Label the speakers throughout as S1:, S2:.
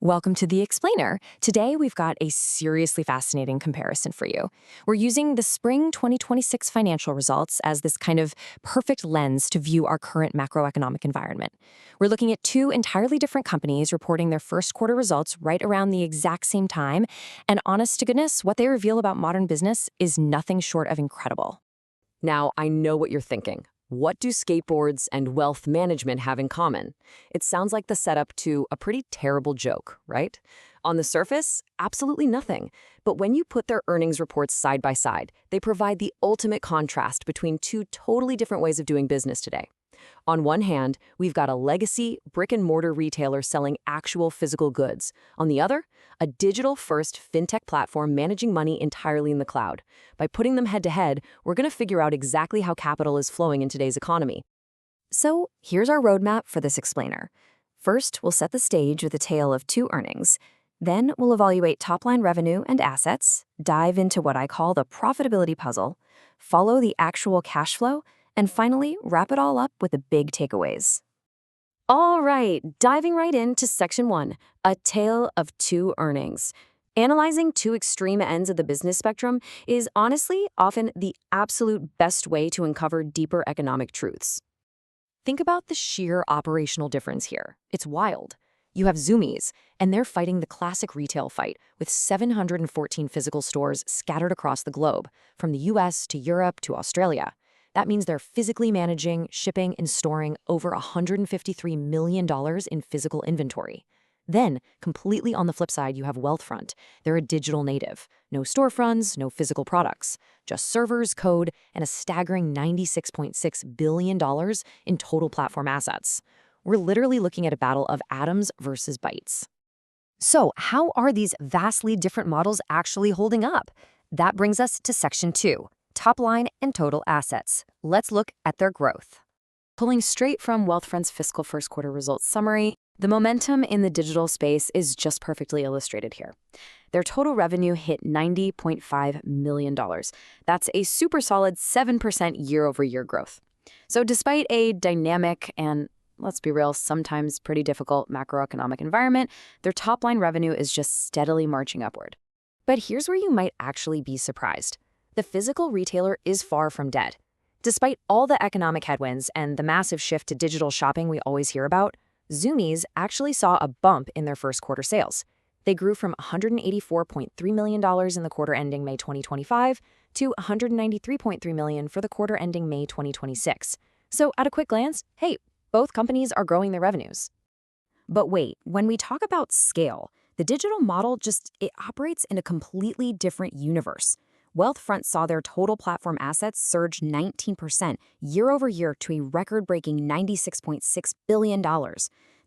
S1: Welcome to The Explainer. Today, we've got a seriously fascinating comparison for you. We're using the spring 2026 financial results as this kind of perfect lens to view our current macroeconomic environment. We're looking at two entirely different companies reporting their first quarter results right around the exact same time, and honest to goodness, what they reveal about modern business is nothing short of incredible.
S2: Now, I know what you're thinking. What do skateboards and wealth management have in common? It sounds like the setup to a pretty terrible joke, right? On the surface, absolutely nothing. But when you put their earnings reports side by side, they provide the ultimate contrast between two totally different ways of doing business today. On one hand, we've got a legacy brick-and-mortar retailer selling actual physical goods. On the other, a digital-first fintech platform managing money entirely in the cloud. By putting them head-to-head, we're going to figure out exactly how capital is flowing in today's economy.
S1: So here's our roadmap for this explainer. First, we'll set the stage with a tale of two earnings. Then we'll evaluate top-line revenue and assets, dive into what I call the profitability puzzle, follow the actual cash flow, and finally, wrap it all up with the big takeaways.
S2: All right, diving right into Section 1, a tale of two earnings. Analyzing two extreme ends of the business spectrum is honestly often the absolute best way to uncover deeper economic truths.
S1: Think about the sheer operational difference here. It's wild. You have Zoomies, and they're fighting the classic retail fight with 714 physical stores scattered across the globe, from the US to Europe to Australia. That means they're physically managing, shipping, and storing over $153 million in physical inventory. Then, completely on the flip side, you have Wealthfront. They're a digital native. No storefronts, no physical products. Just servers, code, and a staggering $96.6 billion in total platform assets. We're literally looking at a battle of atoms versus bytes. So, how are these vastly different models actually holding up? That brings us to Section 2. Top line and total assets. Let's look at their growth. Pulling straight from Wealthfront's fiscal first quarter results summary, the momentum in the digital space is just perfectly illustrated here. Their total revenue hit $90.5 million. That's a super solid 7% year-over-year growth. So despite a dynamic and, let's be real, sometimes pretty difficult macroeconomic environment, their top-line revenue is just steadily marching upward. But here's where you might actually be surprised. The physical retailer is far from dead. Despite all the economic headwinds and the massive shift to digital shopping we always hear about, Zoomies actually saw a bump in their first quarter sales. They grew from $184.3 million in the quarter ending May 2025 to $193.3 million for the quarter ending May 2026. So at a quick glance, hey, both companies are growing their revenues. But wait, when we talk about scale, the digital model it operates in a completely different universe. Wealthfront saw their total platform assets surge 19% year over year to a record-breaking $96.6 billion.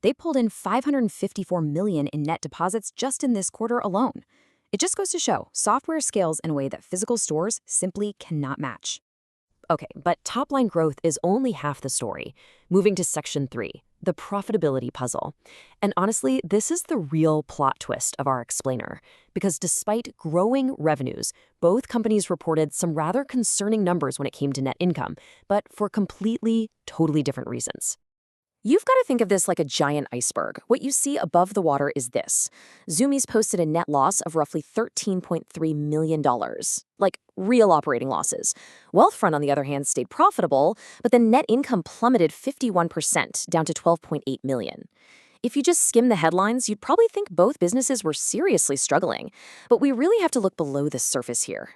S1: They pulled in $554 million in net deposits just in this quarter alone. It just goes to show, software scales in a way that physical stores simply cannot match. Okay, but top-line growth is only half the story. Moving to Section 3, the profitability puzzle. And honestly, this is the real plot twist of our explainer. Because despite growing revenues, both companies reported some rather concerning numbers when it came to net income, but for completely, totally different reasons. You've got to think of this like a giant iceberg. What you see above the water is this. Zoomies posted a net loss of roughly $13.3 million. Like real operating losses. Wealthfront, on the other hand, stayed profitable, but the net income plummeted 51% down to $12.8 million. If you just skim the headlines, you'd probably think both businesses were seriously struggling. But we really have to look below the surface here.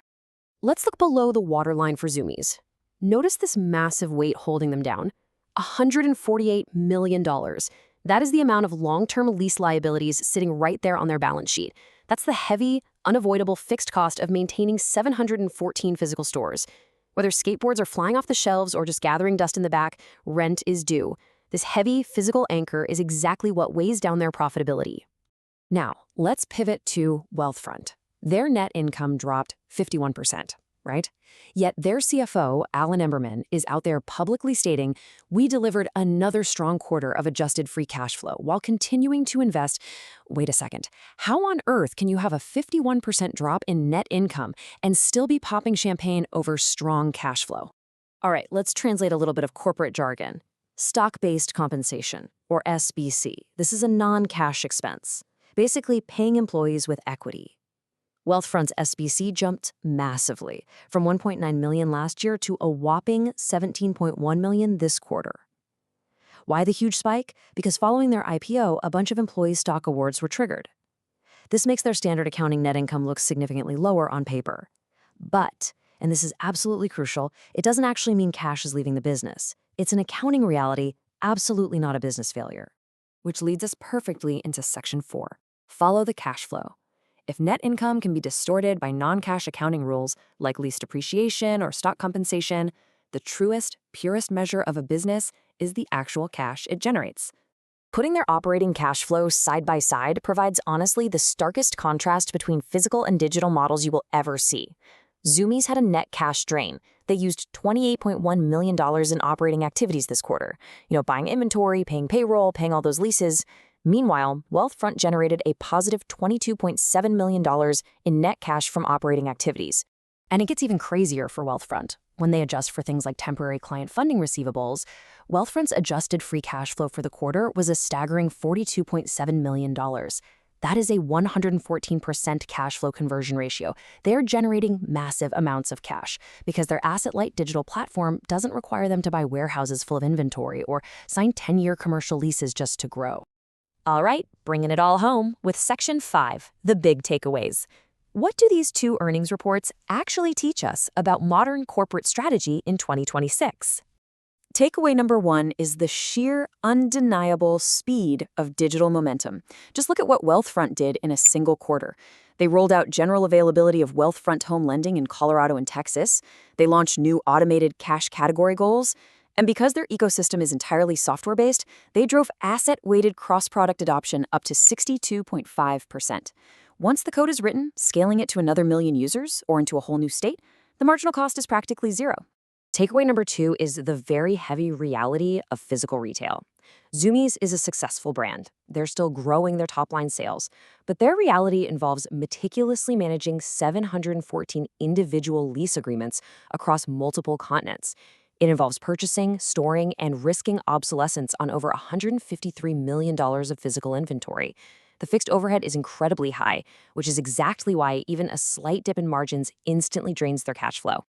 S1: Let's look below the waterline for Zoomies. Notice this massive weight holding them down. $148 million. That is the amount of long-term lease liabilities sitting right there on their balance sheet. That's the heavy, unavoidable fixed cost of maintaining 714 physical stores. Whether skateboards are flying off the shelves or just gathering dust in the back, rent is due. This heavy physical anchor is exactly what weighs down their profitability. Now, let's pivot to Wealthfront. Their net income dropped 51%. Right? Yet their CFO, Alan Emberman, is out there publicly stating, we delivered another strong quarter of adjusted free cash flow while continuing to invest. Wait a second. How on earth can you have a 51% drop in net income and still be popping champagne over strong cash flow? All right, let's translate a little bit of corporate jargon. Stock-based compensation, or SBC. This is a non-cash expense. basically paying employees with equity. Wealthfront's SBC jumped massively, from 1.9 million last year to a whopping 17.1 million this quarter. Why the huge spike? Because following their IPO, a bunch of employee stock awards were triggered. This makes their standard accounting net income look significantly lower on paper. But, and this is absolutely crucial, it doesn't actually mean cash is leaving the business. It's an accounting reality, absolutely not a business failure. Which leads us perfectly into Section 4. Follow the cash flow. If net income can be distorted by non-cash accounting rules like lease depreciation or stock compensation, the truest, purest measure of a business is the actual cash it generates. Putting their operating cash flow side by side provides honestly the starkest contrast between physical and digital models you will ever see. Zumiez had a net cash drain. They used $28.1 million in operating activities this quarter. Buying inventory, paying payroll, paying all those leases. Meanwhile, Wealthfront generated a positive $22.7 million in net cash from operating activities. And it gets even crazier for Wealthfront. When they adjust for things like temporary client funding receivables, Wealthfront's adjusted free cash flow for the quarter was a staggering $42.7 million. That is a 114% cash flow conversion ratio. They're generating massive amounts of cash because their asset-light digital platform doesn't require them to buy warehouses full of inventory or sign 10-year commercial leases just to grow. All right, bringing it all home with Section 5, the big takeaways. What do these two earnings reports actually teach us about modern corporate strategy in 2026? Takeaway number 1 is the sheer, undeniable speed of digital momentum. Just look at what Wealthfront did in a single quarter. They rolled out general availability of Wealthfront home lending in Colorado and Texas. They launched new automated cash category goals. And because their ecosystem is entirely software-based, they drove asset-weighted cross-product adoption up to 62.5%. Once the code is written, scaling it to another million users or into a whole new state, the marginal cost is practically zero. Takeaway number 2 is the very heavy reality of physical retail. Zumiez is a successful brand. They're still growing their top-line sales, but their reality involves meticulously managing 714 individual lease agreements across multiple continents. It involves purchasing, storing, and risking obsolescence on over $153 million of physical inventory. The fixed overhead is incredibly high, which is exactly why even a slight dip in margins instantly drains their cash flow.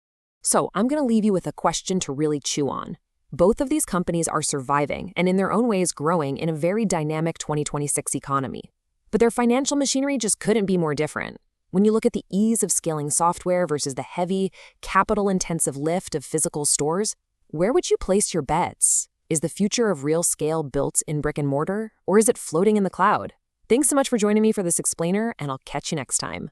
S1: So I'm going to leave you with a question to really chew on. Both of these companies are surviving and in their own ways growing in a very dynamic 2026 economy. But their financial machinery just couldn't be more different. When you look at the ease of scaling software versus the heavy, capital-intensive lift of physical stores, where would you place your bets? Is the future of real scale built in brick and mortar, or is it floating in the cloud? Thanks so much for joining me for this explainer, and I'll catch you next time.